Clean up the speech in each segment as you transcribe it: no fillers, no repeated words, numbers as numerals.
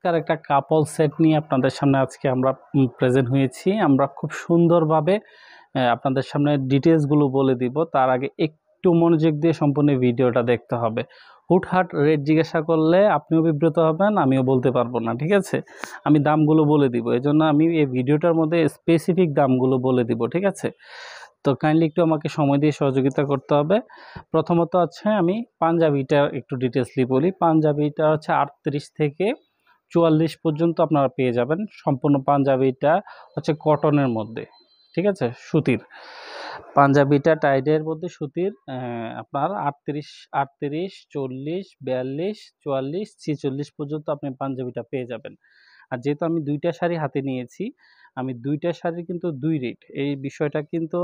চমৎকার একটা কাপল সেট নিয়ে আপনাদের সামনে আজকে আমরা প্রেজেন্ট হয়েছি। আমরা খুব সুন্দরভাবে আপনাদের সামনে ডিটেলসগুলো বলে দিব। তার আগে একটু মনোযোগ দিয়ে সম্পূর্ণ ভিডিওটা দেখতে হবে। হুটহাট রেট জিজ্ঞাসা করলে আপনিও বিব্রত হবেন, আমিও বলতে পারবো না, ঠিক আছে? আমি দামগুলো বলে দিব, এজন্য আমি এই ভিডিওটার মধ্যে স্পেসিফিক দামগুলো বলে দিব, ঠিক আছে? তো কাইন্ডলি একটু আমাকে সময় দিয়ে সহযোগিতা করতে হবে। প্রথমত হচ্ছে আমি পাঞ্জাবিটার একটু ডিটেলসলি বলি। পাঞ্জাবিটা হচ্ছে 38 থেকে 44 পর্যন্ত আপনারা পেয়ে যাবেন। সম্পূর্ণ পাঞ্জাবিটা হচ্ছে কটনের মধ্যে, ঠিক আছে, সুতির। পাঞ্জাবিটা টাইডের মধ্যে সুতির, আপনার 38, 40, 42, 44, 46 পর্যন্ত আপনি পাঞ্জাবিটা পেয়ে যাবেন। আর যেহেতু আমি দুইটা শাড়ি হাতে নিয়েছি, আমি দুইটা শাড়ির কিন্তু দুই রেট। এই বিষয়টা কিন্তু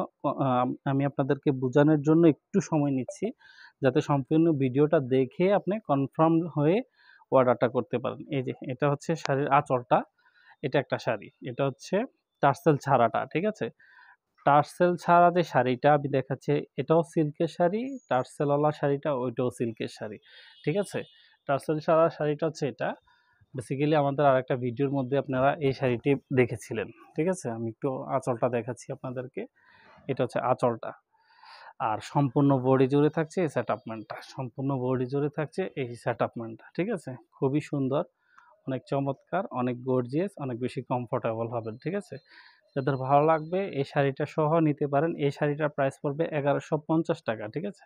আমি আপনাদেরকে বোঝানোর জন্য একটু সময় নিচ্ছি, যাতে সম্পূর্ণ ভিডিওটা দেখে আপনি কনফার্ম হয়ে অর্ডারটা করতে পারেন। এই যে এটা হচ্ছে শাড়ির আঁচলটা, এটা একটা শাড়ি, এটা হচ্ছে টার্সেল ছাড়াটা, ঠিক আছে? টার্সেল ছাড়া যে শাড়িটা আমি দেখাচ্ছি, এটাও সিল্কের শাড়ি। টার্সেলওয়ালা শাড়িটা ওইটাও সিল্কের শাড়ি, ঠিক আছে? টার্সেল ছাড়া শাড়িটা হচ্ছে এটা। বেসিক্যালি আমাদের আরেকটা ভিডিওর মধ্যে আপনারা এই শাড়িটি দেখেছিলেন, ঠিক আছে? আমি একটু আঁচলটা দেখাচ্ছি আপনাদেরকে। এটা হচ্ছে আঁচলটা। আর সম্পূর্ণ বডি জুড়ে থাকছে এই সেটআপমেন্টটা, সম্পূর্ণ বডি জুড়ে থাকছে এই সেটআপমেন্টটা, ঠিক আছে? খুবই সুন্দর, অনেক চমৎকার, অনেক গর্জিয়াস, অনেক বেশি কমফোর্টেবল হবেন, ঠিক আছে? যাদের ভালো লাগবে এই শাড়িটা সহ নিতে পারেন। এই শাড়িটার প্রাইস পড়বে 1150 টাকা, ঠিক আছে?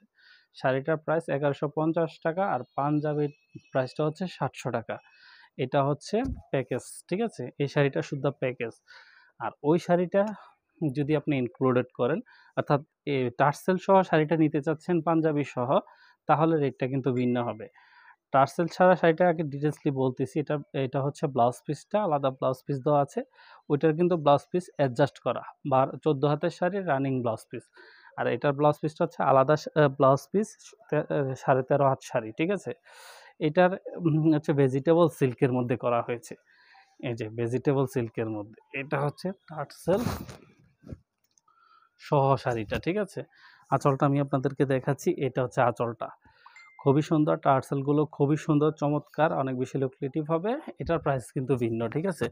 শাড়িটার প্রাইস 1150 টাকা, আর পাঞ্জাবির প্রাইসটা হচ্ছে 700 টাকা। এটা হচ্ছে প্যাকেজ, ঠিক আছে? এই শাড়িটা শুদ্ধ প্যাকেজ। আর ওই শাড়িটা যদি আপনি ইনক্লুডেড করেন, অর্থাৎ টার্সেল সহ শাড়িটা নিতে চাচ্ছেন পাঞ্জাবি সহ, তাহলে রেটটা কিন্তু ভিন্ন হবে। টার্সেল ছাড়া শাড়িটা আগে ডিটেইলসলি বলতেছি। এটা হচ্ছে ব্লাউজ পিসটা, আলাদা ব্লাউজ পিস দেওয়া আছে। ওইটার কিন্তু ব্লাউজ পিস অ্যাডজাস্ট করা, বা 14 হাতের শাড়ির রানিং ব্লাউজ পিস। আর এটার ব্লাউজ পিসটা হচ্ছে আলাদা ব্লাউজ পিস, 13.5 হাত শাড়ি, ঠিক আছে? এটার হচ্ছে ভেজিটেবল সিল্কের মধ্যে করা হয়েছে। এই যে ভেজিটেবল সিল্কের মধ্যে, এটা হচ্ছে টার্সেল সহ শাড়িটা, ঠিক আছে? আঁচলটা আমি আপনাদেরকে দেখাচ্ছি, এটা হচ্ছে আঁচলটা। খুবই সুন্দর, টার্সেলগুলো খুবই সুন্দর, চমৎকার, অনেক বেশি লুক্রেটিভ হবে। এটার প্রাইস কিন্তু ভিন্ন, ঠিক আছে?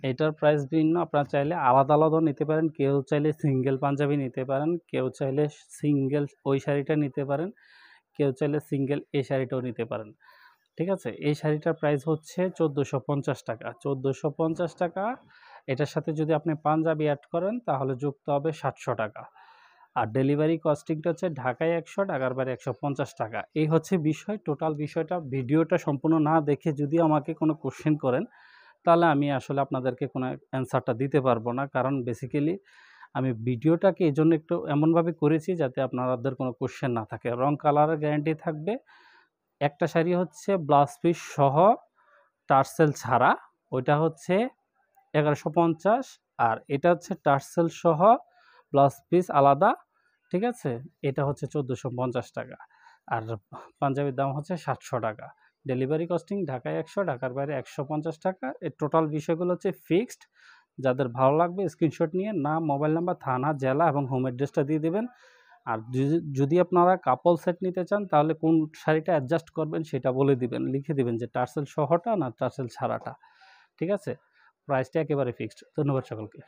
এটার প্রাইস ভিন্ন। আপনারা চাইলে আলাদা আলাদাও নিতে পারেন, কেউ চাইলে সিঙ্গেল পাঞ্জাবি নিতে পারেন, কেউ চাইলে সিঙ্গেল ওই শাড়িটা নিতে পারেন, কেউ চাইলে সিঙ্গেল এই শাড়িটাও নিতে পারেন, ঠিক আছে? এই শাড়িটার প্রাইস হচ্ছে 1450 টাকা। 1450 টাকা। এটার সাথে যদি আপনি পাঞ্জাবি অ্যাড করেন তাহলে যুক্ত হবে 700 টাকা। আর ডেলিভারি কস্টিংটা হচ্ছে ঢাকায় 100, ঢাকার বাইরে 150 টাকা। এই হচ্ছে বিষয়, টোটাল বিষয়টা। ভিডিওটা সম্পূর্ণ না দেখে যদি আমাকে কোনো কোশ্চেন করেন, তাহলে আমি আসলে আপনাদেরকে কোনো অ্যান্সারটা দিতে পারবো না। কারণ বেসিক্যালি আমি ভিডিওটাকে এজন্য একটু এমনভাবে করেছি যাতে আপনাদের কোনো কোশ্চেন না থাকে। রং কালারের গ্যারান্টি থাকবে। একটা শাড়ি হচ্ছে ব্লাউজ পিস সহ টার্সেল ছাড়া, ওইটা হচ্ছে 1150, আর এটা হচ্ছে টার্সেল সহ ব্লাউজ পিস আলাদা, ঠিক আছে? এটা হচ্ছে 1450 টাকা। আর পাঞ্জাবির দাম হচ্ছে 700 টাকা। ডেলিভারি কস্টিং ঢাকায় 100, ঢাকার বাইরে 150 টাকা। এই টোটাল বিষয়গুলো হচ্ছে ফিক্সড। যাদের ভালো লাগবে স্ক্রিনশট নিয়ে নাম, মোবাইল নাম্বার, থানা, জেলা এবং হোম অ্যাড্রেসটা দিয়ে দেবেন। আর যদি আপনারা কাপল সেট নিতে চান, তাহলে কোন শাড়িটা অ্যাডজাস্ট করবেন সেটা বলে দিবেন, লিখে দিবেন যে টার্সেল সহটা না টার্সেল ছাড়াটা, ঠিক আছে? প্রাইসটা একেবারে ফিক্সড। ধন্যবাদ সকলকে।